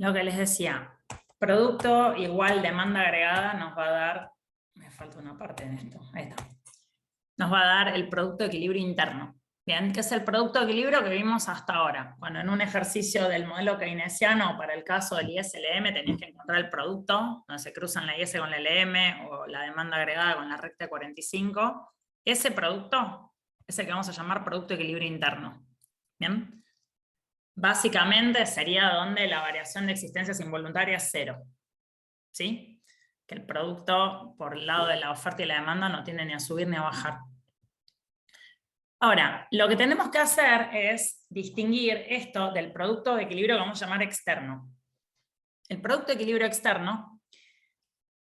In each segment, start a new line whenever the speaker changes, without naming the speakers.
Lo que les decía, producto igual demanda agregada nos va a dar, me falta una parte en esto, ahí está, nos va a dar el producto de equilibrio interno. Bien, ¿qué es el producto de equilibrio que vimos hasta ahora? Cuando en un ejercicio del modelo keynesiano, para el caso del IS-LM, tenías que encontrar el producto, donde se cruzan la IS con la LM o la demanda agregada con la recta de 45. Ese producto es el que vamos a llamar producto de equilibrio interno. ¿Bien? Básicamente sería donde la variación de existencias involuntarias es 0. ¿Sí? Que el producto por el lado de la oferta y la demanda no tiende ni a subir ni a bajar. Ahora, lo que tenemos que hacer es distinguir esto del producto de equilibrio que vamos a llamar externo. El producto de equilibrio externo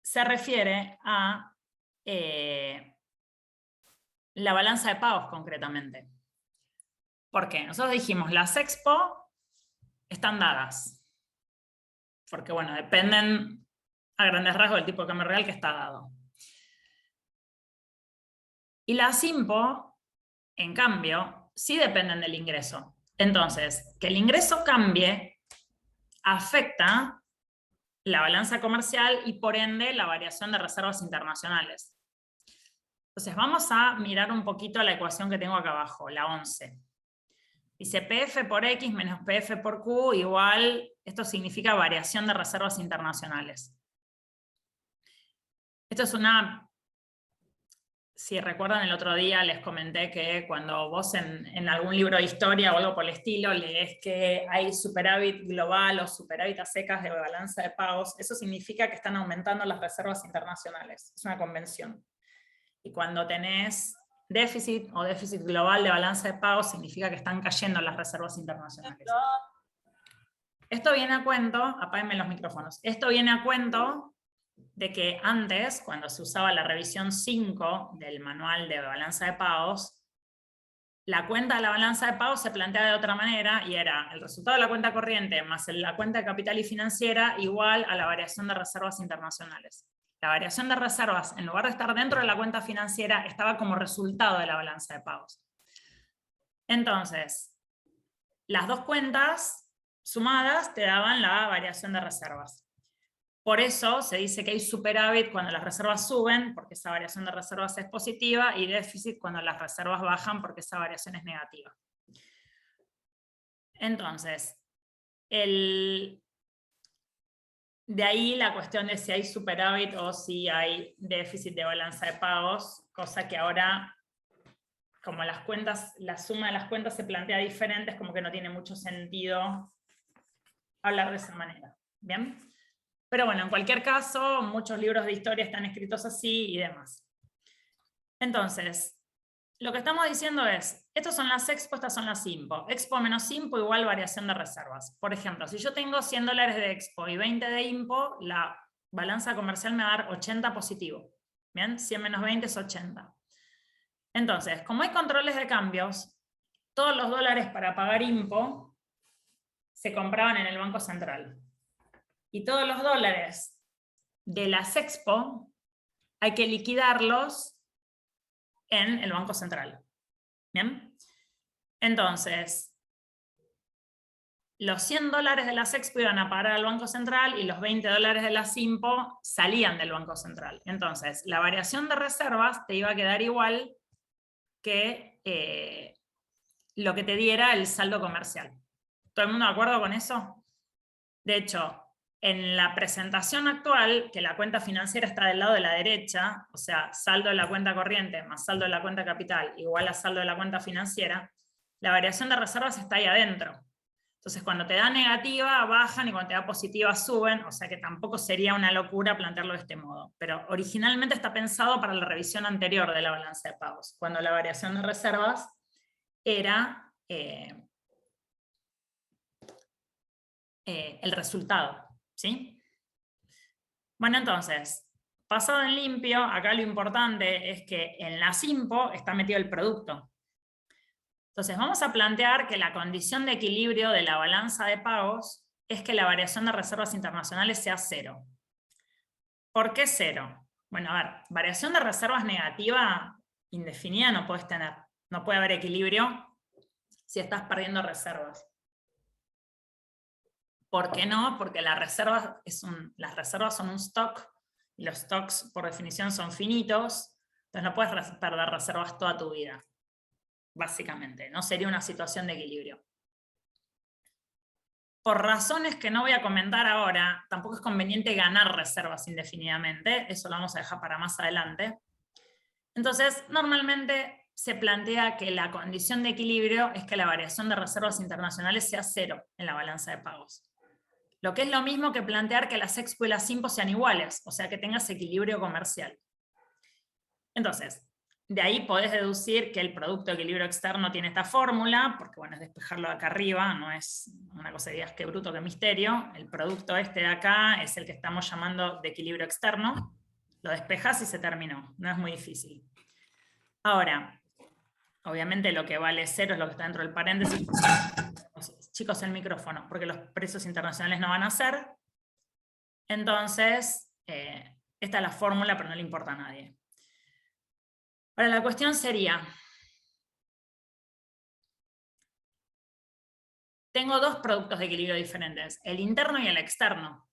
se refiere a la balanza de pagos concretamente. ¿Por qué? Nosotros dijimos, las expo están dadas. Porque, bueno, dependen a grandes rasgos del tipo de cambio real que está dado. Y las impo, en cambio, sí dependen del ingreso. Entonces, que el ingreso cambie afecta la balanza comercial y por ende la variación de reservas internacionales. Entonces vamos a mirar un poquito la ecuación que tengo acá abajo, la 11. Dice PF por X menos PF por Q igual, esto significa variación de reservas internacionales. Esto es una... Si recuerdan, el otro día les comenté que cuando vos en algún libro de historia o algo por el estilo lees que hay superávit global o superávit a secas de balanza de pagos, eso significa que están aumentando las reservas internacionales. Es una convención. Y cuando tenés déficit o déficit global de balanza de pagos, significa que están cayendo las reservas internacionales. Esto viene a cuento, apáguenme los micrófonos, esto viene a cuento de que antes, cuando se usaba la revisión 5 del manual de balanza de pagos, la cuenta de la balanza de pagos se planteaba de otra manera y era el resultado de la cuenta corriente más la cuenta de capital y financiera igual a la variación de reservas internacionales. La variación de reservas, en lugar de estar dentro de la cuenta financiera, estaba como resultado de la balanza de pagos. Entonces, las dos cuentas sumadas te daban la variación de reservas. Por eso se dice que hay superávit cuando las reservas suben, porque esa variación de reservas es positiva, y déficit cuando las reservas bajan, porque esa variación es negativa. Entonces, de ahí la cuestión de si hay superávit o si hay déficit de balanza de pagos, cosa que ahora, como las cuentas, la suma de las cuentas se plantea diferente, es como que no tiene mucho sentido hablar de esa manera. ¿Bien? Pero bueno, en cualquier caso, muchos libros de historia están escritos así y demás. Entonces, lo que estamos diciendo es, estas son las expo, estas son las impo. Expo menos impo igual variación de reservas. Por ejemplo, si yo tengo $100 de expo y 20 de impo, la balanza comercial me va a dar 80 positivo. ¿Bien? 100 menos 20 es 80. Entonces, como hay controles de cambios, todos los dólares para pagar impo se compraban en el Banco Central. Y todos los dólares de las expo hay que liquidarlos en el Banco Central. ¿Bien? Entonces, los $100 de las expo iban a pagar al Banco Central y los $20 de las impo salían del Banco Central. Entonces, la variación de reservas te iba a quedar igual que lo que te diera el saldo comercial. ¿Todo el mundo de acuerdo con eso? De hecho, en la presentación actual, que la cuenta financiera está del lado de la derecha, o sea, saldo de la cuenta corriente más saldo de la cuenta capital igual a saldo de la cuenta financiera, la variación de reservas está ahí adentro. Entonces, cuando te da negativa, bajan, y cuando te da positiva, suben, o sea que tampoco sería una locura plantearlo de este modo. Pero originalmente está pensado para la revisión anterior de la balanza de pagos, cuando la variación de reservas era el resultado. ¿Sí? Bueno, entonces, pasado en limpio, acá lo importante es que en las impo está metido el producto. Entonces, vamos a plantear que la condición de equilibrio de la balanza de pagos es que la variación de reservas internacionales sea 0. ¿Por qué 0? Bueno, a ver, variación de reservas negativa indefinida no puedes tener. No puede haber equilibrio si estás perdiendo reservas. ¿Por qué no? Porque las reservas son un stock, y los stocks por definición son finitos, entonces no puedes perder reservas toda tu vida, básicamente, no sería una situación de equilibrio. Por razones que no voy a comentar ahora, tampoco es conveniente ganar reservas indefinidamente, eso lo vamos a dejar para más adelante. Entonces, normalmente se plantea que la condición de equilibrio es que la variación de reservas internacionales sea cero en la balanza de pagos. Lo que es lo mismo que plantear que las Expo y las IMPO sean iguales, o sea que tengas equilibrio comercial. Entonces, de ahí podés deducir que el producto de equilibrio externo tiene esta fórmula, porque bueno, es despejarlo de acá arriba, no es una cosa de digas qué bruto, qué misterio. El producto este de acá es el que estamos llamando de equilibrio externo. Lo despejás y se terminó, no es muy difícil. Ahora, obviamente lo que vale cero es lo que está dentro del paréntesis. Chicos, el micrófono, porque los precios internacionales no van a ser. Entonces, esta es la fórmula, pero no le importa a nadie. Ahora, la cuestión sería, tengo dos productos de equilibrio diferentes, el interno y el externo.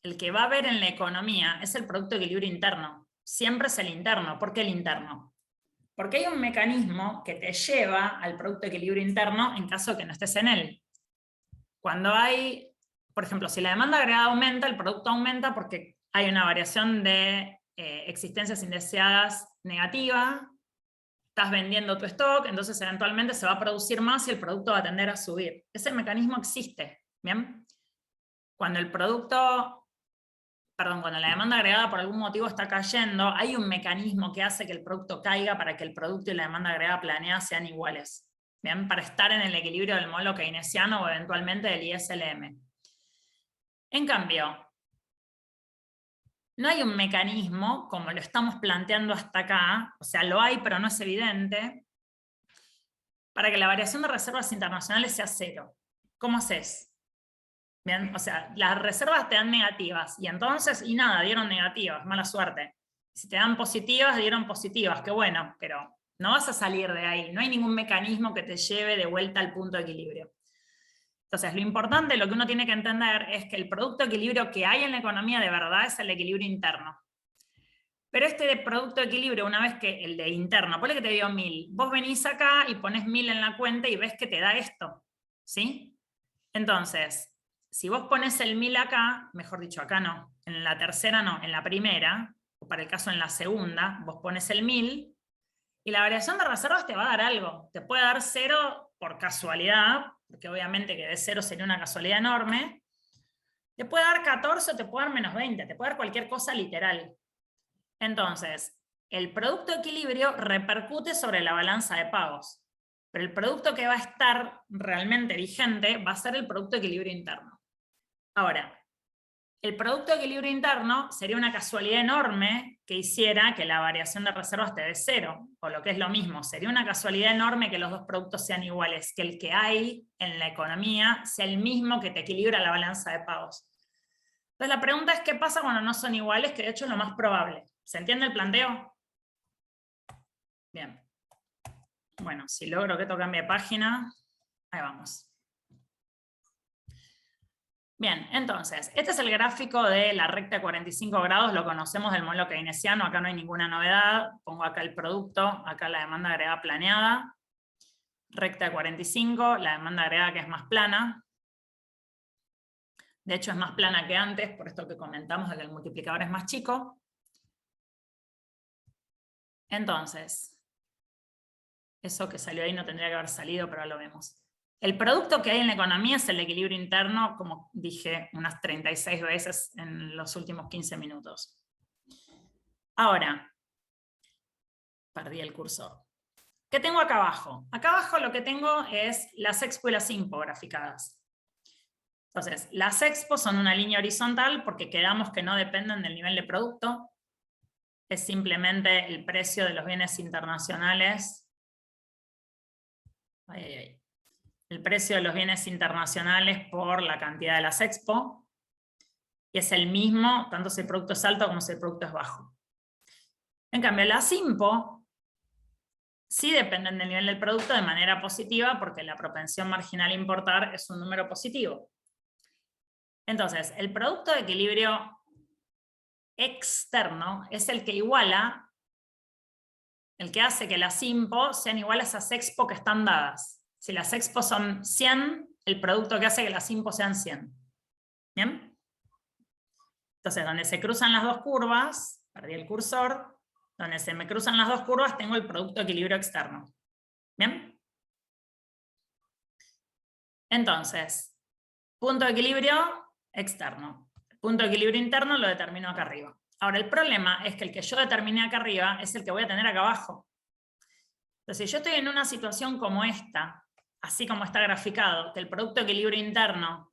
El que va a haber en la economía es el producto de equilibrio interno. Siempre es el interno. ¿Por qué el interno? Porque hay un mecanismo que te lleva al producto de equilibrio interno en caso de que no estés en él. Cuando hay, por ejemplo, si la demanda agregada aumenta, el producto aumenta porque hay una variación de existencias indeseadas negativa, estás vendiendo tu stock, entonces eventualmente se va a producir más y el producto va a tender a subir. Ese mecanismo existe, ¿bien? Cuando cuando la demanda agregada por algún motivo está cayendo, hay un mecanismo que hace que el producto caiga para que el producto y la demanda agregada planeada sean iguales, ¿bien? Para estar en el equilibrio del modelo keynesiano o eventualmente del ISLM. En cambio, no hay un mecanismo, como lo estamos planteando hasta acá, o sea, lo hay, pero no es evidente, para que la variación de reservas internacionales sea cero. ¿Cómo haces? Bien, o sea, las reservas te dan negativas, y entonces, y nada, dieron negativas, mala suerte. Si te dan positivas, dieron positivas, qué bueno, pero no vas a salir de ahí, no hay ningún mecanismo que te lleve de vuelta al punto de equilibrio. Entonces, lo importante, lo que uno tiene que entender es que el producto de equilibrio que hay en la economía de verdad es el equilibrio interno. Pero este de producto de equilibrio, una vez que el de interno, ponle que te dio 1000, vos venís acá y pones 1000 en la cuenta y ves que te da esto, ¿sí? Entonces, si vos pones el 1000 acá, mejor dicho, acá no, en la tercera no, en la primera, o para el caso en la segunda, vos pones el 1000, y la variación de reservas te va a dar algo. Te puede dar 0 por casualidad, porque obviamente que de 0 sería una casualidad enorme. Te puede dar 14 o te puede dar menos 20, te puede dar cualquier cosa literal. Entonces, el producto de equilibrio repercute sobre la balanza de pagos, pero el producto que va a estar realmente vigente va a ser el producto de equilibrio interno. Ahora, el producto de equilibrio interno sería una casualidad enorme que hiciera que la variación de reservas esté de 0, o lo que es lo mismo, sería una casualidad enorme que los dos productos sean iguales, que el que hay en la economía sea el mismo que te equilibra la balanza de pagos. Entonces la pregunta es ¿qué pasa cuando no son iguales? Que de hecho es lo más probable. ¿Se entiende el planteo? Bien. Bueno, si logro que esto cambie de página, ahí vamos. Bien, entonces, este es el gráfico de la recta de 45 grados, lo conocemos del modelo keynesiano, acá no hay ninguna novedad, pongo acá el producto, acá la demanda agregada planeada, recta de 45, la demanda agregada que es más plana, de hecho es más plana que antes, por esto que comentamos de que el multiplicador es más chico. Entonces, eso que salió ahí no tendría que haber salido, pero ahora lo vemos. El producto que hay en la economía es el equilibrio interno, como dije unas 36 veces en los últimos 15 minutos. Ahora, perdí el cursor. ¿Qué tengo acá abajo? Acá abajo lo que tengo es las Expo y las IMPO graficadas. Entonces, las Expo son una línea horizontal porque quedamos que no dependen del nivel de producto. Es simplemente el precio de los bienes internacionales. El precio de los bienes internacionales por la cantidad de las Expo. Y es el mismo, tanto si el producto es alto como si el producto es bajo. En cambio, las IMPO sí dependen del nivel del producto de manera positiva porque la propensión marginal a importar es un número positivo. Entonces, el producto de equilibrio externo es el que iguala, el que hace que las IMPO sean iguales a las expo que están dadas. Si las expo son 100, el producto que hace que las IMPO sean 100. ¿Bien? Entonces, donde se cruzan las dos curvas, perdí el cursor, donde se me cruzan las dos curvas tengo el producto de equilibrio externo. ¿Bien? Entonces, punto de equilibrio externo. Punto de equilibrio interno lo determino acá arriba. Ahora, el problema es que el que yo determiné acá arriba es el que voy a tener acá abajo. Entonces, si yo estoy en una situación como esta, así como está graficado, que el producto de equilibrio interno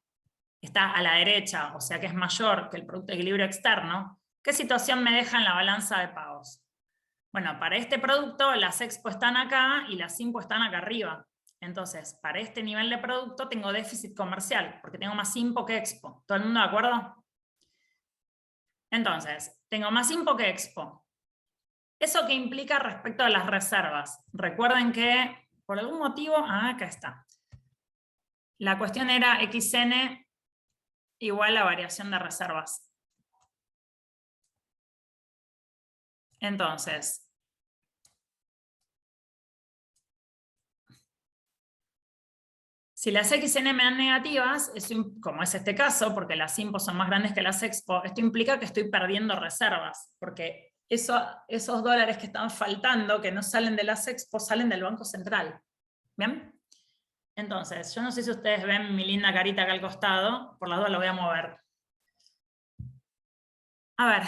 está a la derecha, o sea que es mayor que el producto de equilibrio externo, ¿qué situación me deja en la balanza de pagos? Bueno, para este producto las expo están acá y las impo están acá arriba. Entonces, para este nivel de producto tengo déficit comercial, porque tengo más impo que expo. ¿Todo el mundo de acuerdo? Entonces, tengo más impo que expo. ¿Eso qué implica respecto a las reservas? Recuerden que, por algún motivo, acá está. La cuestión era XN igual a variación de reservas. Entonces, si las XN me dan negativas, como es este caso, porque las IMPO son más grandes que las expo, esto implica que estoy perdiendo reservas, porque esos dólares que están faltando, que no salen de las expo, salen del Banco Central. ¿Bien? Entonces, yo no sé si ustedes ven mi linda carita acá al costado, por la duda lo voy a mover. A ver,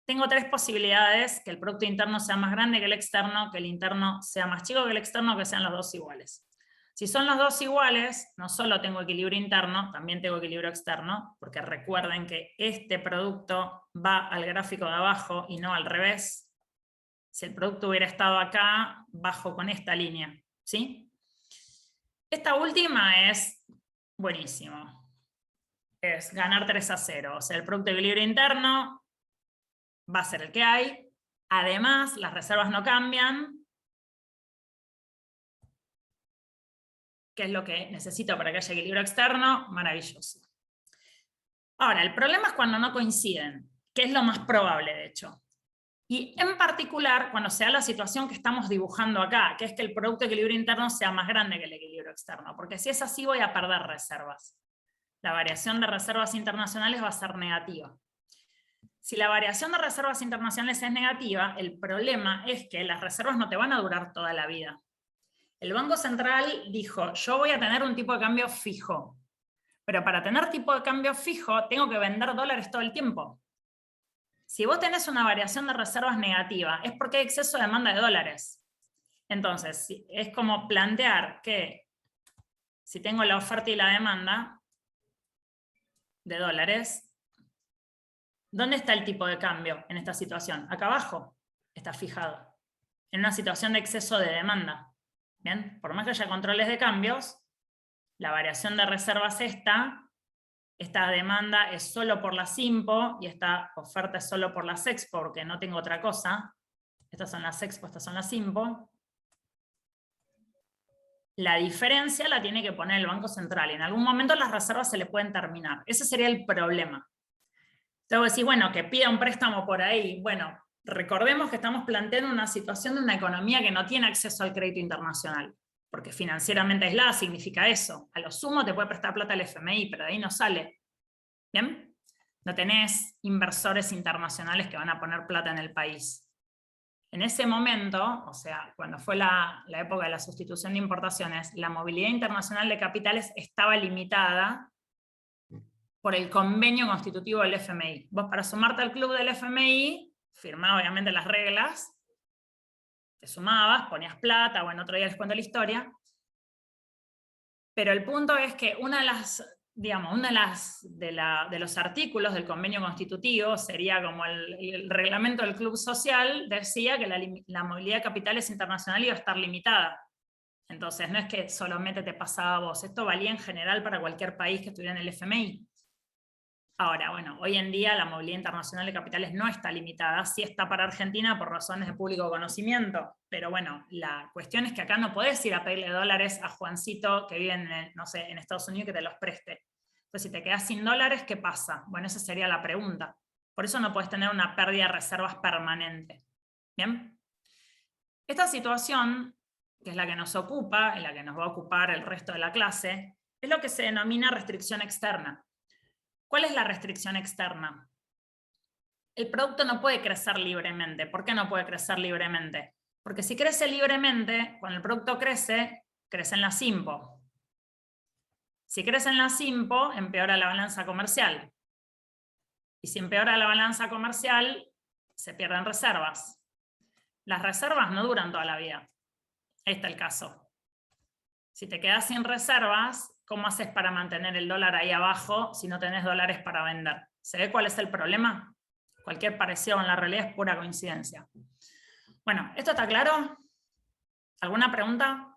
tengo tres posibilidades: que el producto interno sea más grande que el externo, que el interno sea más chico que el externo, que sean los dos iguales. Si son los dos iguales, no solo tengo equilibrio interno, también tengo equilibrio externo, porque recuerden que este producto va al gráfico de abajo y no al revés. Si el producto hubiera estado acá, bajo con esta línea, ¿sí? Esta última es buenísimo. Es ganar 3-0. O sea, el producto de equilibrio interno va a ser el que hay. Además, las reservas no cambian, que es lo que necesito para que haya equilibrio externo. Maravilloso. Ahora, el problema es cuando no coinciden, que es lo más probable, de hecho. Y en particular, cuando sea la situación que estamos dibujando acá, que es que el producto de equilibrio interno sea más grande que el equilibrio externo, porque si es así voy a perder reservas. La variación de reservas internacionales va a ser negativa. Si la variación de reservas internacionales es negativa, el problema es que las reservas no te van a durar toda la vida. El Banco Central dijo, yo voy a tener un tipo de cambio fijo, pero para tener tipo de cambio fijo tengo que vender dólares todo el tiempo. Si vos tenés una variación de reservas negativa, es porque hay exceso de demanda de dólares. Entonces, es como plantear que si tengo la oferta y la demanda de dólares, ¿dónde está el tipo de cambio en esta situación? Acá abajo está fijado, en una situación de exceso de demanda. ¿Bien? Por más que haya controles de cambios, la variación de reservas esta demanda es solo por las IMPO y esta oferta es solo por las expo, porque no tengo otra cosa. Estas son las expo, estas son las IMPO. La diferencia la tiene que poner el Banco Central y en algún momento las reservas se le pueden terminar. Ese sería el problema. Entonces vos decís, bueno, que pida un préstamo por ahí. Bueno, recordemos que estamos planteando una situación de una economía que no tiene acceso al crédito internacional, porque financieramente aislada significa eso. A lo sumo te puede prestar plata al FMI, pero de ahí no sale. ¿Bien? No tenés inversores internacionales que van a poner plata en el país. En ese momento, o sea, cuando fue la época de la sustitución de importaciones, la movilidad internacional de capitales estaba limitada por el convenio constitutivo del FMI. Vos, para sumarte al club del FMI, firmabas obviamente las reglas, te sumabas, ponías plata, bueno, otro día les cuento la historia, pero el punto es que una de los artículos del convenio constitutivo sería como el reglamento del club social, decía que la movilidad de capitales internacional iba a estar limitada. Entonces no es que solamente te pasaba a vos, esto valía en general para cualquier país que estuviera en el FMI. Ahora, bueno, hoy en día la movilidad internacional de capitales no está limitada, sí está para Argentina por razones de público conocimiento, pero bueno, la cuestión es que acá no podés ir a pedirle dólares a Juancito que vive no sé, en Estados Unidos que te los preste. Entonces, si te quedas sin dólares, ¿qué pasa? Bueno, esa sería la pregunta. Por eso no puedes tener una pérdida de reservas permanente. ¿Bien? Esta situación, que es la que nos ocupa, y la que nos va a ocupar el resto de la clase, es lo que se denomina restricción externa. ¿Cuál es la restricción externa? El producto no puede crecer libremente. ¿Por qué no puede crecer libremente? Porque si crece libremente, cuando el producto crece, crece en la SIMPO. Si crece en la SIMPO, empeora la balanza comercial. Y si empeora la balanza comercial, se pierden reservas. Las reservas no duran toda la vida. Ahí está el caso. Si te quedas sin reservas, ¿cómo haces para mantener el dólar ahí abajo si no tenés dólares para vender? ¿Se ve cuál es el problema? Cualquier parecido con la realidad es pura coincidencia. Bueno, ¿esto está claro? ¿Alguna pregunta?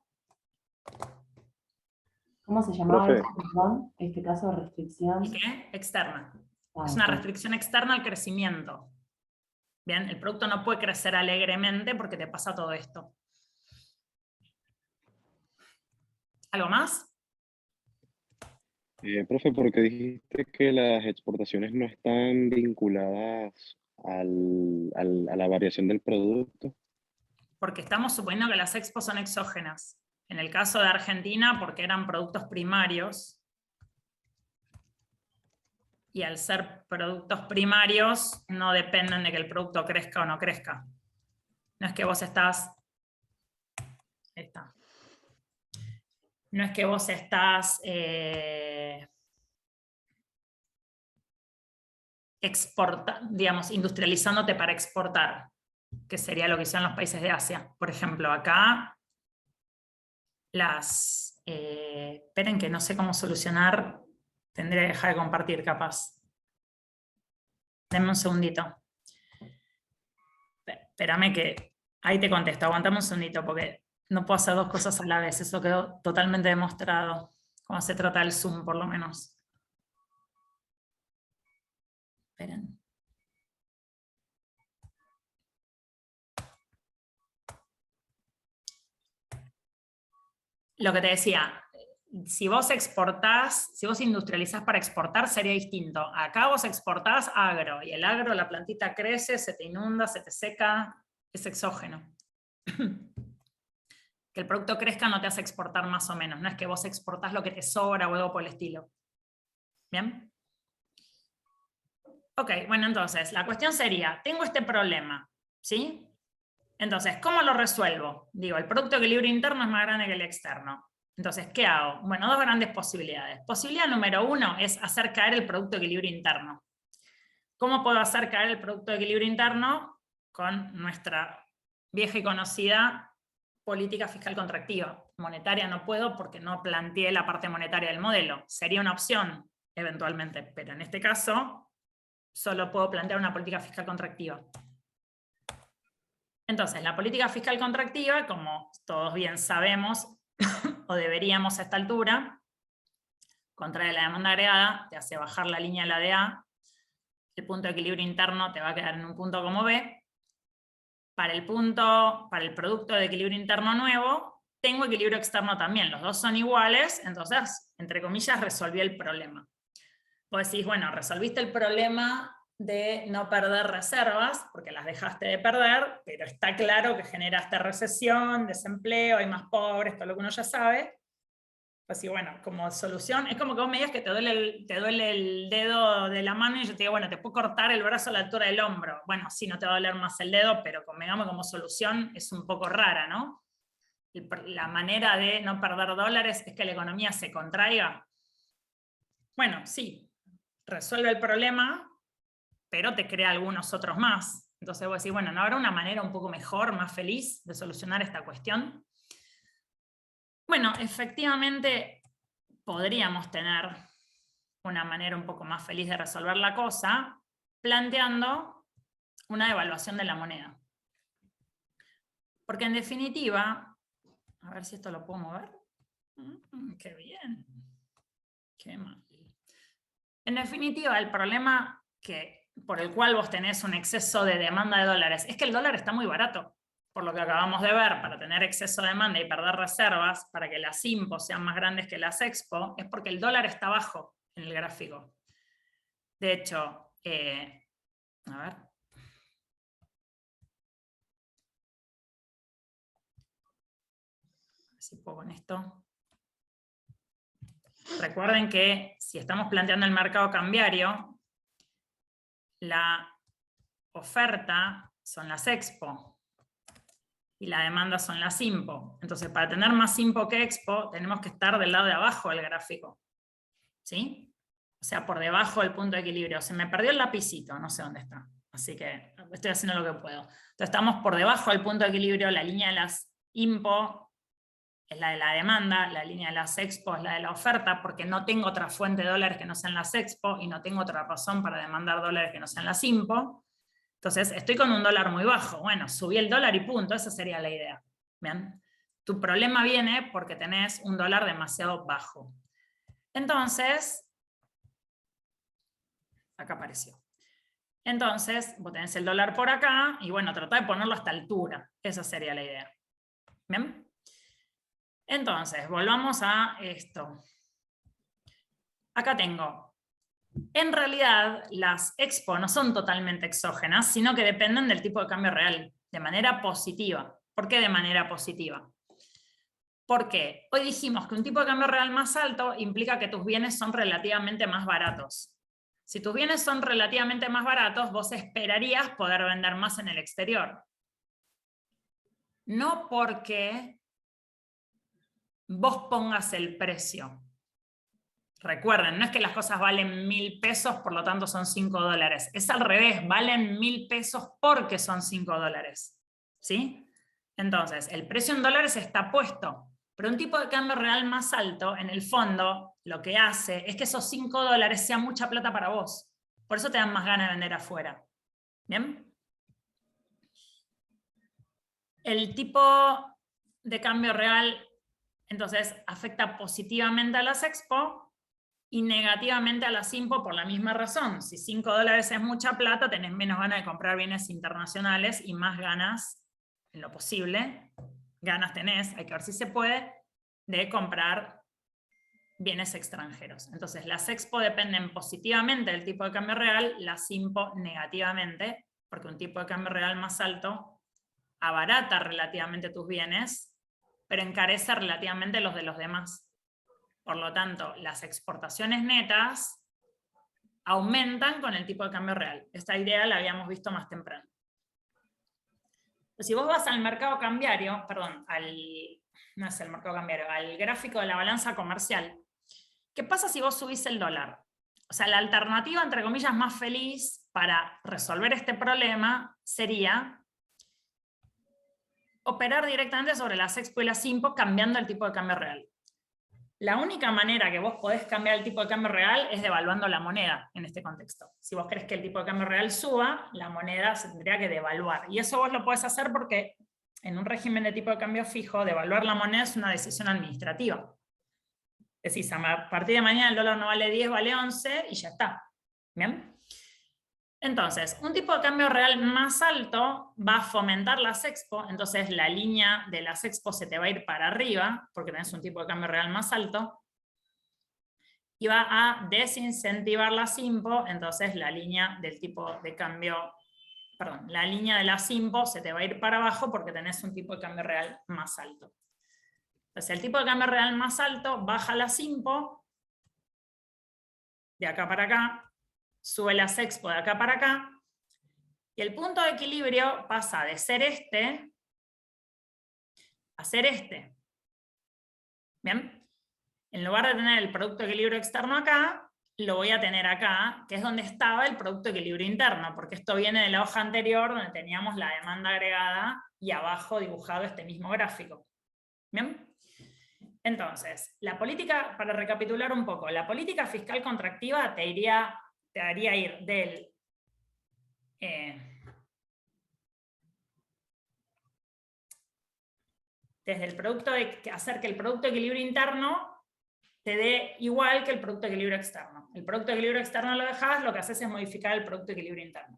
¿Cómo se llamaba
Profe.
eso, perdón? Este caso de restricción.
¿Y qué? Externa.
Ah,
Es una
ok.
restricción externa al crecimiento. Bien, el producto no puede crecer alegremente porque te pasa todo esto. ¿Algo más?
Profe, ¿por qué dijiste que las exportaciones no están vinculadas a la variación del producto?
Porque estamos suponiendo que las expos son exógenas. En el caso de Argentina, porque eran productos primarios. Y al ser productos primarios, no dependen de que el producto crezca o no crezca. No es que vos estás... Ahí está. No es que vos estás digamos, industrializándote para exportar, que sería lo que hicieron los países de Asia. Por ejemplo, acá esperen que no sé cómo solucionar, tendré que dejar de compartir capaz. Denme un segundito. Espérame que ahí te contesto, aguantame un segundito porque no puedo hacer dos cosas a la vez, eso quedó totalmente demostrado, cuando se trata del Zoom por lo menos. Esperen. Lo que te decía, si vos exportás, si vos industrializás para exportar, sería distinto. Acá vos exportás agro, y el agro, la plantita crece, se te inunda, se te seca, es exógeno. Que el producto crezca no te hace exportar más o menos, no es que vos exportás lo que te sobra o algo por el estilo. ¿Bien? Ok, bueno, entonces, la cuestión sería, tengo este problema, ¿sí? Entonces, ¿cómo lo resuelvo? Digo, el producto de equilibrio interno es más grande que el externo. Entonces, ¿qué hago? Bueno, dos grandes posibilidades. Posibilidad número uno es hacer caer el producto de equilibrio interno. ¿Cómo puedo hacer caer el producto de equilibrio interno? Con nuestra vieja y conocida política fiscal contractiva. Monetaria no puedo porque no planteé la parte monetaria del modelo. Sería una opción, eventualmente, pero en este caso solo puedo plantear una política fiscal contractiva. Entonces, la política fiscal contractiva, como todos bien sabemos, o deberíamos a esta altura, contrae la demanda agregada, te hace bajar la línea de la DA, el punto de equilibrio interno te va a quedar en un punto como B. Para el producto de equilibrio interno nuevo, tengo equilibrio externo también, los dos son iguales, entonces, entre comillas, resolví el problema. Vos decís, bueno, resolviste el problema de no perder reservas, porque las dejaste de perder, pero está claro que generaste recesión, desempleo, hay más pobres, todo lo que uno ya sabe. Pues sí, bueno, como solución, es como que vos me digas que te duele el dedo de la mano y yo te digo, bueno, te puedo cortar el brazo a la altura del hombro. Bueno, sí, no te va a doler más el dedo, pero digamos como solución es un poco rara, ¿no? La manera de no perder dólares es que la economía se contraiga. Bueno, sí, resuelve el problema, pero te crea algunos otros más. Entonces vos decís, bueno, ¿no habrá una manera un poco mejor, más feliz de solucionar esta cuestión? Bueno, efectivamente podríamos tener una manera un poco más feliz de resolver la cosa, planteando una devaluación de la moneda. Porque en definitiva, a ver si esto lo puedo mover. Qué bien. Qué mal. En definitiva, el problema por el cual vos tenés un exceso de demanda de dólares es que el dólar está muy barato. Por lo que acabamos de ver, para tener exceso de demanda y perder reservas, para que las IMPO sean más grandes que las EXPO, es porque el dólar está bajo. en el gráfico. De hecho, a ver. Si puedo con esto. Recuerden que si estamos planteando el mercado cambiario, la oferta son las expo y la demanda son las impo. Entonces, para tener más impo que expo, tenemos que estar del lado de abajo del gráfico. ¿Sí? O sea, por debajo del punto de equilibrio. Se me perdió el lapicito, no sé dónde está. Así que estoy haciendo lo que puedo. Entonces, estamos por debajo del punto de equilibrio. La línea de las impo es la de la demanda, la línea de las expo es la de la oferta, porque no tengo otra fuente de dólares que no sean las expo y no tengo otra razón para demandar dólares que no sean las impo. Entonces, estoy con un dólar muy bajo. Bueno, subí el dólar y punto, esa sería la idea. ¿Bien? Tu problema viene porque tenés un dólar demasiado bajo. Entonces, acá apareció. Entonces, vos tenés el dólar por acá y bueno, tratá de ponerlo a esta altura. Esa sería la idea. ¿Bien? Entonces, volvamos a esto. Acá tengo. En realidad, las expo no son totalmente exógenas, sino que dependen del tipo de cambio real, de manera positiva. ¿Por qué de manera positiva? Porque hoy dijimos que un tipo de cambio real más alto implica que tus bienes son relativamente más baratos. Si tus bienes son relativamente más baratos, vos esperarías poder vender más en el exterior. No porque vos pongas el precio. Recuerden, no es que las cosas valen 1.000 pesos, por lo tanto son 5 dólares. Es al revés, valen 1.000 pesos porque son 5 dólares. ¿Sí? Entonces, el precio en dólares está puesto, pero un tipo de cambio real más alto, en el fondo, lo que hace es que esos 5 dólares sean mucha plata para vos. Por eso te dan más ganas de vender afuera. ¿Bien? El tipo de cambio real, entonces, afecta positivamente a las expo y negativamente a las impo por la misma razón. Si 5 dólares es mucha plata, tenés menos ganas de comprar bienes internacionales y más ganas, en lo posible, ganas tenés, hay que ver si se puede, de comprar bienes extranjeros. Entonces, las expo dependen positivamente del tipo de cambio real, las impo negativamente, porque un tipo de cambio real más alto abarata relativamente tus bienes, pero encarece relativamente los de los demás. Por lo tanto, las exportaciones netas aumentan con el tipo de cambio real. Esta idea la habíamos visto más temprano. Si vos vas al mercado cambiario, perdón, no es el mercado cambiario, al gráfico de la balanza comercial, ¿qué pasa si vos subís el dólar? O sea, la alternativa, entre comillas, más feliz para resolver este problema sería operar directamente sobre las expo y las impo cambiando el tipo de cambio real. La única manera que vos podés cambiar el tipo de cambio real es devaluando la moneda en este contexto. Si vos querés que el tipo de cambio real suba, la moneda se tendría que devaluar. Y eso vos lo podés hacer porque en un régimen de tipo de cambio fijo, devaluar la moneda es una decisión administrativa. Decís, a partir de mañana el dólar no vale 10, vale 11 y ya está. ¿Bien? Entonces, un tipo de cambio real más alto va a fomentar las expo, entonces la línea de las expo se te va a ir para arriba, porque tenés un tipo de cambio real más alto, y va a desincentivar las impo, entonces la línea del tipo de cambio, perdón, la línea de las impo se te va a ir para abajo porque tenés un tipo de cambio real más alto. Entonces el tipo de cambio real más alto baja las impo, de acá para acá, sube las expo de acá para acá, y el punto de equilibrio pasa de ser este a ser este. ¿Bien? En lugar de tener el producto de equilibrio externo acá, lo voy a tener acá, que es donde estaba el producto de equilibrio interno, porque esto viene de la hoja anterior donde teníamos la demanda agregada y abajo dibujado este mismo gráfico. ¿Bien? Entonces, la política, para recapitular un poco, la política fiscal contractiva te haría ir del desde el producto hacer que el producto de equilibrio interno te dé igual que el producto de equilibrio externo. El producto de equilibrio externo lo dejas, lo que haces es modificar el producto de equilibrio interno.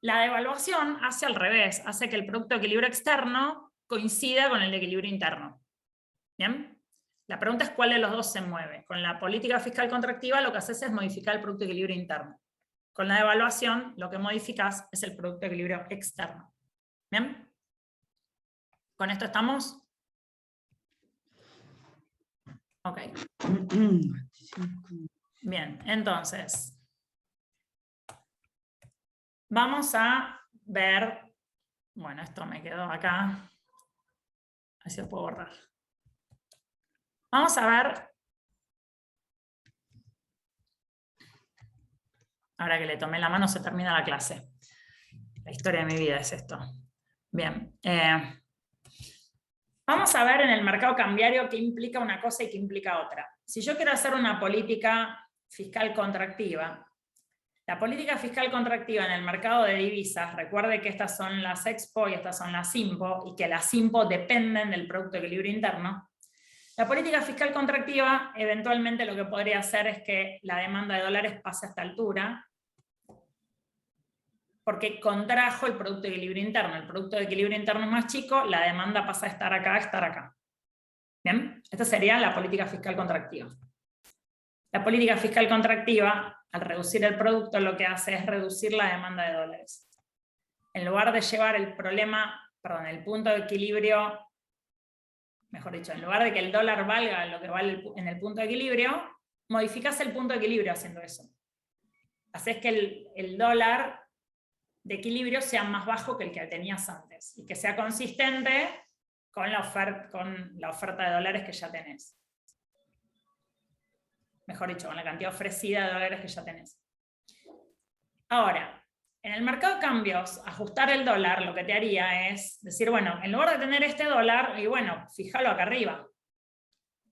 La devaluación hace al revés, hace que el producto de equilibrio externo coincida con el de equilibrio interno. ¿Bien? La pregunta es cuál de los dos se mueve. Con la política fiscal contractiva lo que haces es modificar el Producto de Equilibrio interno. Con la devaluación lo que modificas es el Producto de Equilibrio externo. ¿Bien? ¿Con esto estamos? Ok. Bien, entonces vamos a ver, bueno, esto me quedó acá, así lo puedo borrar. Vamos a ver, ahora que le tomé la mano se termina la clase. La historia de mi vida es esto. Bien, vamos a ver en el mercado cambiario qué implica una cosa y qué implica otra. Si yo quiero hacer una política fiscal contractiva, la política fiscal contractiva en el mercado de divisas, recuerde que estas son las Expo y estas son las Impo, y que las Impo dependen del Producto de Equilibrio interno. La política fiscal contractiva eventualmente lo que podría hacer es que la demanda de dólares pase a esta altura, porque contrajo el Producto de Equilibrio interno. El Producto de Equilibrio interno es más chico, la demanda pasa a estar acá a estar acá. ¿Bien? Esta sería la política fiscal contractiva. La política fiscal contractiva, al reducir el producto, lo que hace es reducir la demanda de dólares. En lugar de llevar el punto de equilibrio, mejor dicho, en lugar de que el dólar valga lo que vale en el punto de equilibrio, modificás el punto de equilibrio haciendo eso. Haces que el dólar de equilibrio sea más bajo que el que tenías antes y que sea consistente con la oferta de dólares que ya tenés. Mejor dicho, con la cantidad ofrecida de dólares que ya tenés. Ahora, en el mercado de cambios, ajustar el dólar lo que te haría es decir, bueno, en lugar de tener este dólar, y bueno, fíjalo acá arriba.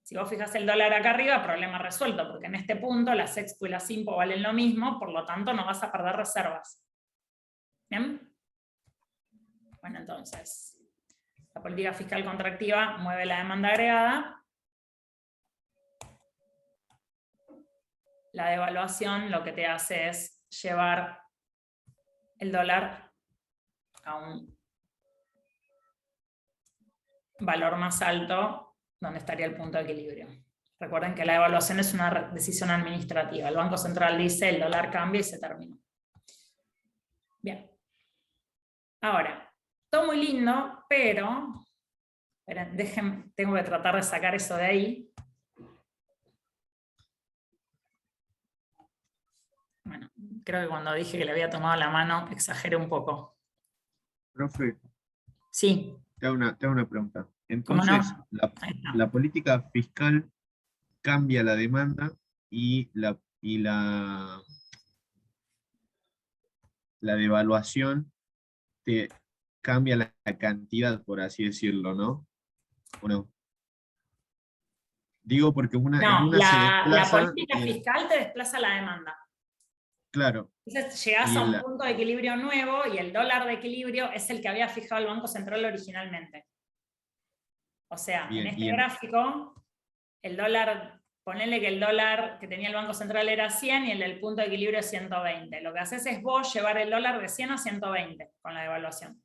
Si vos fijas el dólar acá arriba, problema resuelto, porque en este punto las Expo y las Impo valen lo mismo, por lo tanto no vas a perder reservas. ¿Bien? Bueno, entonces, la política fiscal contractiva mueve la demanda agregada. La devaluación lo que te hace es llevar el dólar a un valor más alto, donde estaría el punto de equilibrio. Recuerden que la devaluación es una decisión administrativa. El Banco Central dice el dólar cambia y se terminó. Bien. Ahora, todo muy lindo, pero esperen, déjenme, tengo que tratar de sacar eso de ahí. Bueno, creo que cuando dije que le había tomado la mano, exageré un poco.
Profe,
Sí.
te hago una pregunta.
¿Cómo no?
Entonces, la política fiscal cambia la demanda y la devaluación te cambia la cantidad, por así decirlo, ¿no? ¿O no? Digo porque en una se
la
desplaza.
política fiscal te desplaza la demanda.
Claro.
Entonces llegás a un punto de equilibrio nuevo y el dólar de equilibrio es el que había fijado el Banco Central originalmente. O sea,
Bien,
en este gráfico, el dólar, ponele que el dólar que tenía el Banco Central era 100 y el del punto de equilibrio es 120. Lo que haces es vos llevar el dólar de 100 a 120 con la devaluación.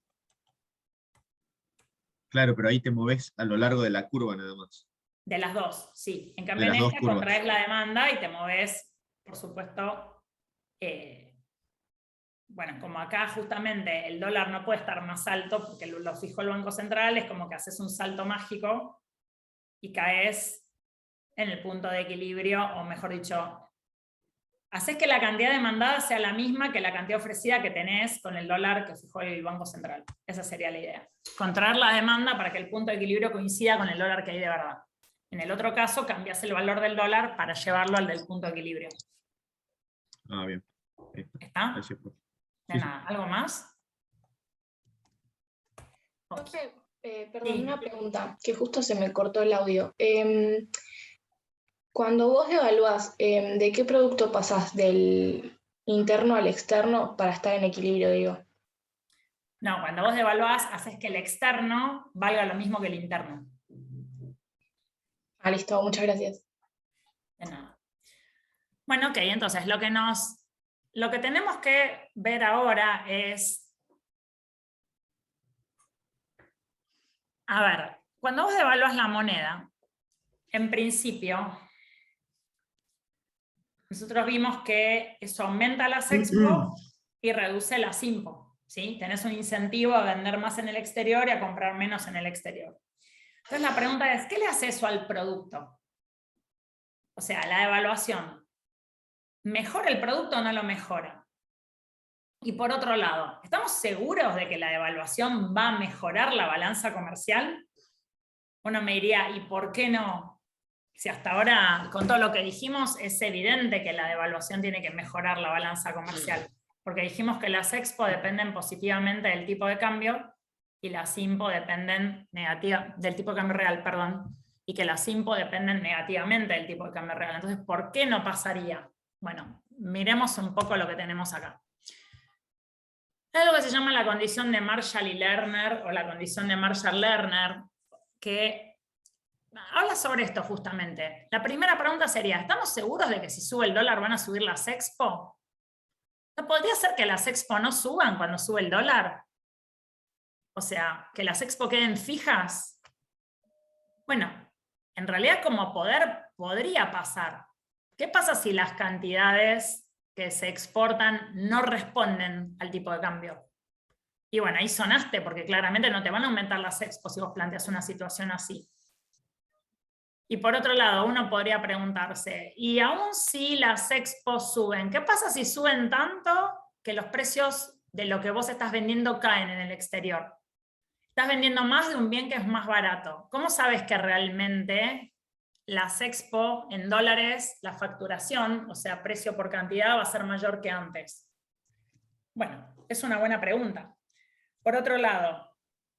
Claro, pero ahí te moves a lo largo de la curva nada más.
De las dos, sí. En cambio
De
en
las dos
esta
curvas.
contraes la demanda y te moves, por supuesto, bueno, como acá justamente el dólar no puede estar más alto porque lo fijó el Banco Central, es como que haces un salto mágico y caes en el punto de equilibrio, o mejor dicho, haces que la cantidad demandada sea la misma que la cantidad ofrecida que tenés con el dólar que fijó el Banco Central. Esa sería la idea. Contraer la demanda para que el punto de equilibrio coincida con el dólar que hay de verdad. En el otro caso, cambias el valor del dólar para llevarlo al del punto de equilibrio.
Ah, bien.
¿Está?
Gracias, profe.
De nada. ¿Algo más?
Profe, perdón,
Sí.
una pregunta, que justo se me cortó el audio. Cuando vos evaluás, ¿de qué producto pasás? ¿Del interno al externo para estar en equilibrio, digo?
No, cuando vos devaluás, haces que el externo valga lo mismo que el interno.
Ah, listo, muchas gracias.
De nada. Bueno, ok, entonces lo que tenemos que ver ahora es, a ver, cuando vos devaluás la moneda, en principio, nosotros vimos que eso aumenta las expo y reduce las impo, ¿sí? Tenés un incentivo a vender más en el exterior y a comprar menos en el exterior. Entonces la pregunta es, ¿qué le hace eso al producto? O sea, la devaluación, ¿mejora el producto o no lo mejora? Y por otro lado, ¿estamos seguros de que la devaluación va a mejorar la balanza comercial? Uno me diría, ¿y por qué no? Si hasta ahora, con todo lo que dijimos, es evidente que la devaluación tiene que mejorar la balanza comercial, porque dijimos que las expo dependen positivamente del tipo de cambio y las impo dependen del tipo de cambio real, perdón, y que las impo dependen negativamente del tipo de cambio real. Entonces, ¿por qué no pasaría? Bueno, miremos un poco lo que tenemos acá. Es lo que se llama la condición de Marshall y Lerner, o la condición de Marshall-Lerner, que habla sobre esto justamente. La primera pregunta sería, ¿estamos seguros de que si sube el dólar van a subir las expo? ¿No podría ser que las expo no suban cuando sube el dólar? O sea, que las expo queden fijas. Bueno, en realidad como poder podría pasar. ¿Qué pasa si las cantidades que se exportan no responden al tipo de cambio? Y bueno, ahí sonaste, porque claramente no te van a aumentar las expo si vos planteas una situación así. Y por otro lado, uno podría preguntarse, y aún si las expo suben, ¿qué pasa si suben tanto que los precios de lo que vos estás vendiendo caen en el exterior? Estás vendiendo más de un bien que es más barato. ¿Cómo sabes que realmente las expo en dólares, la facturación, o sea, precio por cantidad, va a ser mayor que antes? Bueno, es una buena pregunta. Por otro lado,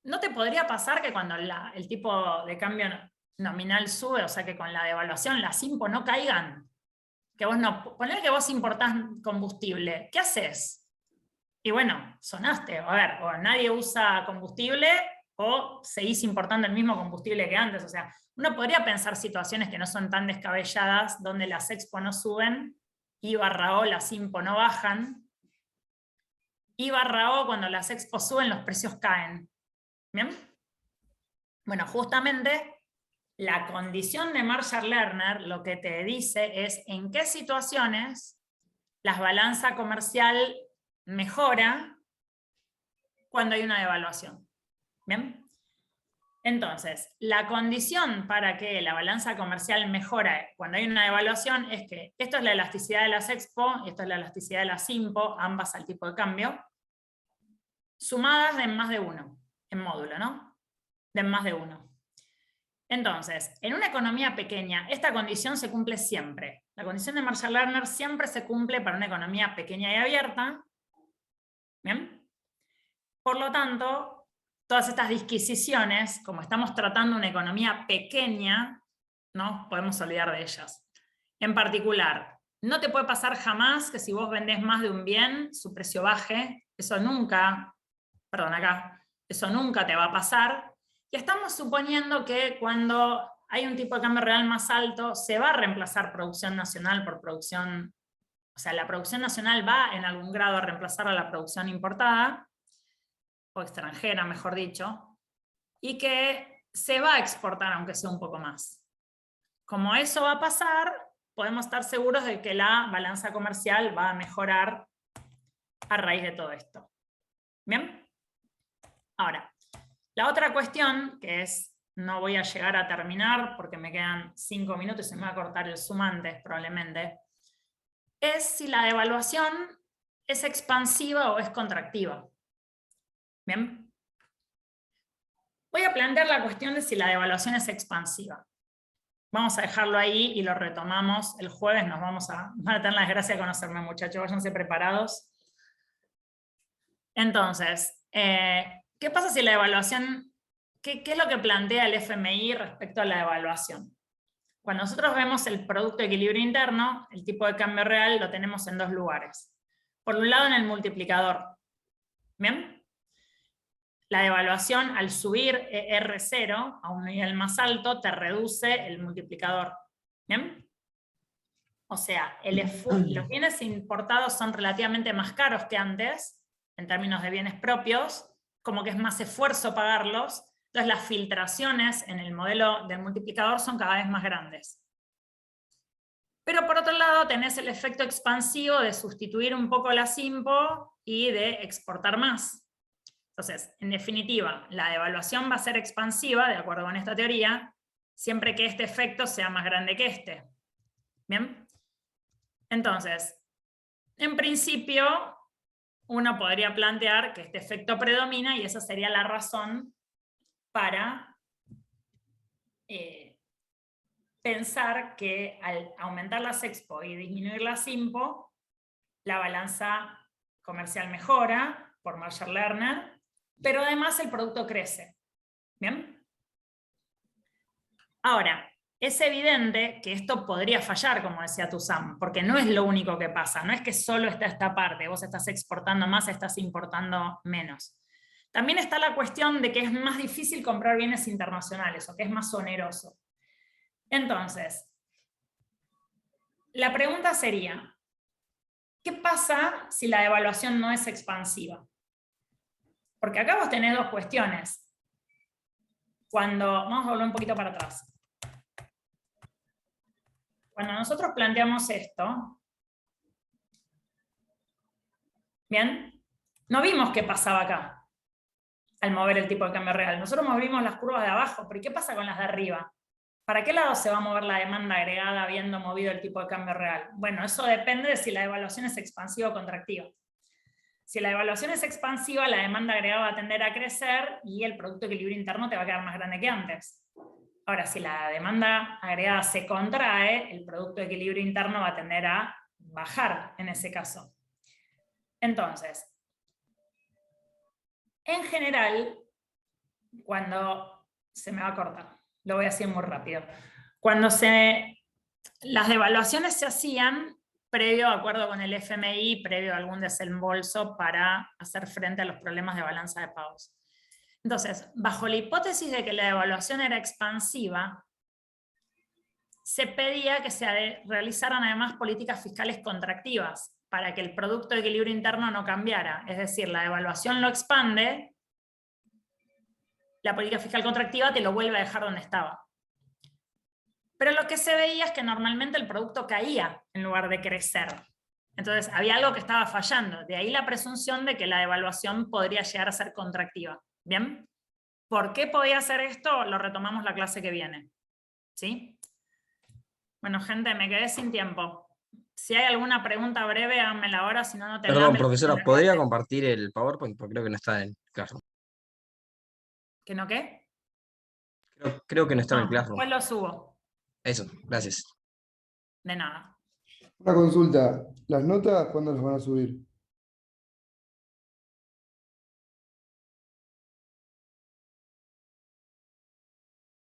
¿no te podría pasar que cuando el tipo de cambio nominal sube, o sea que con la devaluación las impo no caigan? Que vos no, ponele que vos importás combustible, ¿qué haces? Y bueno, sonaste, a ver, o nadie usa combustible o seguís importando el mismo combustible que antes. O sea, uno podría pensar situaciones que no son tan descabelladas, donde las expo no suben, I/O las impo no bajan, I/O cuando las expo suben los precios caen. ¿Bien? Bueno, justamente la condición de Marshall-Lerner lo que te dice es en qué situaciones la balanza comercial mejora cuando hay una devaluación. ¿Bien? Entonces, la condición para que la balanza comercial mejore cuando hay una devaluación es que esto es la elasticidad de las expo y esto es la elasticidad de las impo, ambas al tipo de cambio, sumadas de más de 1, en módulo, ¿no? De más de 1. Entonces, en una economía pequeña, esta condición se cumple siempre. La condición de Marshall-Lerner siempre se cumple para una economía pequeña y abierta. ¿Bien? Por lo tanto, todas estas disquisiciones, como estamos tratando una economía pequeña, no podemos olvidar de ellas. En particular, no te puede pasar jamás que si vos vendés más de un bien, su precio baje. Eso nunca, perdón, acá, eso nunca te va a pasar. Y estamos suponiendo que cuando hay un tipo de cambio real más alto, se va a reemplazar producción nacional por producción, o sea, la producción nacional va en algún grado a reemplazar a la producción importada, o extranjera, mejor dicho, y que se va a exportar aunque sea un poco más. Como eso va a pasar, podemos estar seguros de que la balanza comercial va a mejorar a raíz de todo esto. ¿Bien? Ahora, la otra cuestión, que es, no voy a llegar a terminar porque me quedan 5 minutos y se me va a cortar el Zoom antes probablemente, es si la devaluación es expansiva o es contractiva. ¿Bien? Voy a plantear la cuestión de si la devaluación es expansiva. Vamos a dejarlo ahí y lo retomamos el jueves. Van a tener la desgracia de conocerme, muchachos, váyanse preparados. Entonces, ¿qué pasa si la devaluación, qué es lo que plantea el FMI respecto a la devaluación? Cuando nosotros vemos el producto de equilibrio interno, el tipo de cambio real lo tenemos en 2 lugares. Por un lado en el multiplicador. ¿Bien? La devaluación al subir R0 a un nivel más alto te reduce el multiplicador. ¿Bien? O sea, los bienes importados son relativamente más caros que antes, en términos de bienes propios, como que es más esfuerzo pagarlos, Entonces las filtraciones en el modelo del multiplicador son cada vez más grandes. Pero por otro lado tenés el efecto expansivo de sustituir un poco la SIMPO y de exportar más. Entonces, en definitiva, la devaluación va a ser expansiva, de acuerdo con esta teoría, siempre que este efecto sea más grande que este. ¿Bien? Entonces, en principio, uno podría plantear que este efecto predomina y esa sería la razón para pensar que al aumentar las expo y disminuir la SIMPO, la balanza comercial mejora por Marshall-Lerner, pero además el producto crece. ¿Bien? Ahora, es evidente que esto podría fallar, como decía Tuzán, porque no es lo único que pasa, no es que solo está esta parte, vos estás exportando más, estás importando menos. También está la cuestión de que es más difícil comprar bienes internacionales, o que es más oneroso. Entonces, la pregunta sería, ¿qué pasa si la devaluación no es expansiva? Porque acá vos tenés dos cuestiones. Vamos a volver un poquito para atrás. Cuando nosotros planteamos esto, ¿bien? No vimos qué pasaba acá al mover el tipo de cambio real. Nosotros movimos las curvas de abajo, pero ¿qué pasa con las de arriba? ¿Para qué lado se va a mover la demanda agregada habiendo movido el tipo de cambio real? Bueno, eso depende de si la devaluación es expansiva o contractiva. Si la devaluación es expansiva, la demanda agregada va a tender a crecer y el producto de equilibrio interno te va a quedar más grande que antes. Ahora, si la demanda agregada se contrae, el producto de equilibrio interno va a tender a bajar en ese caso. Entonces, en general, cuando se me va a cortar, lo voy a hacer muy rápido. Cuando las devaluaciones se hacían previo acuerdo con el FMI, previo a algún desembolso para hacer frente a los problemas de balanza de pagos. Entonces, bajo la hipótesis de que la devaluación era expansiva, se pedía que se realizaran además políticas fiscales contractivas para que el producto de equilibrio interno no cambiara. Es decir, la devaluación lo expande, la política fiscal contractiva te lo vuelve a dejar donde estaba. Pero lo que se veía es que normalmente el producto caía en lugar de crecer. Entonces había algo que estaba fallando. De ahí la presunción de que la devaluación podría llegar a ser contractiva. ¿Bien? ¿Por qué podía hacer esto? Lo retomamos la clase que viene. ¿Sí? Bueno, gente, me quedé sin tiempo. Si hay alguna pregunta breve, háganmela ahora, si no, no te
Perdón, profesora, ¿podría compartir el PowerPoint? Porque creo que no está en Classroom.
¿Que no qué?
Creo que no está en el
No,
Classroom.
después lo subo.
Eso, gracias.
De nada.
Una consulta, ¿las notas cuándo las van a subir?